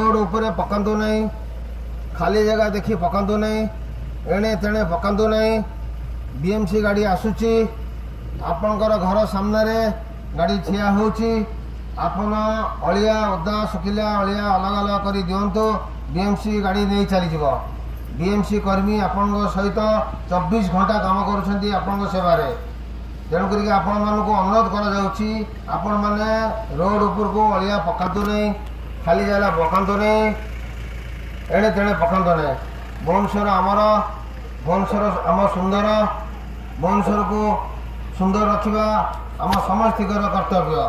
Road उपरे पकांतु नहीं, खाली जगह देखी पकांतु नहीं, एणे तेणे पकांतु नहीं। बीएमसी गाड़ी आसुची, आपणकर घर सामने गाड़ी ठिया होची, आपण अलिया ओदा सुखिला अलिया अलग अलग कर दिंतु। बीएमसी गाड़ी नहीं चली जीव। बीएमसी कर्मी आपण सहित 24 घंटा काम करुछंती आपण सेवारे। तेणुक आपण मानक अनुरोध कर आपण मैंने रोड उपर को अलिया पकातु नहीं, खाली जगह पकातु नहीं, एणे तेणे पकातु नहीं। भुवनेश्वर आमर भुवनेश्वर आम सुंदर, भुवनेश्वर को सुंदर रखा आम समस्तर कर्तव्य।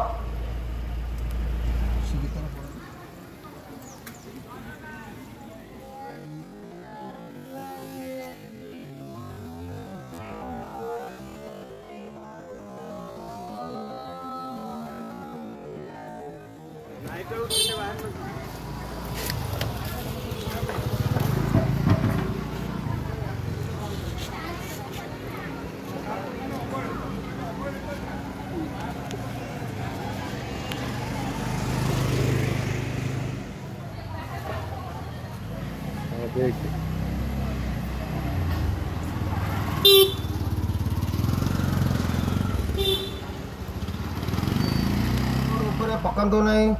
पकातु नहीं,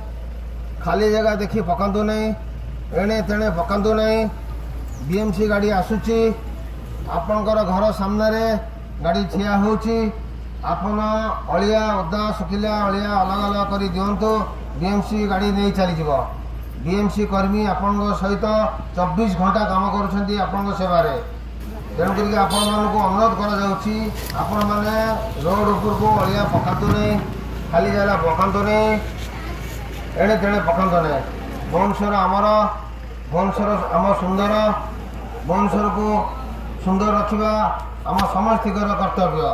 खाली जगह देखी पकातु नहीं, एणे तेणे पकातु नहीं। बीएमसी गाड़ी आसुची, आपणकर घर सामने गाड़ी ठिया होची, आपण अलिया ओदा सुखिला अलिया अलग अलग कर दिंतु। बीएमसी गाड़ी नहीं चली जीव। बीएमसी कर्मी आपण सहित 24 घंटा काम करुछंती आपण सेवारे। तेणुक आपण मानक अनुरोध कर आपण मैंने रोड उपर को अलिया पकातु नहीं, खाली जगह पकातु नहीं, एणे तेणे पकातु नहीं। भुवनेश्वर आमर भुवनेश्वर आम सुंदर, भुवनेश्वर को सुंदर रखा आम समस्तर कर्तव्य।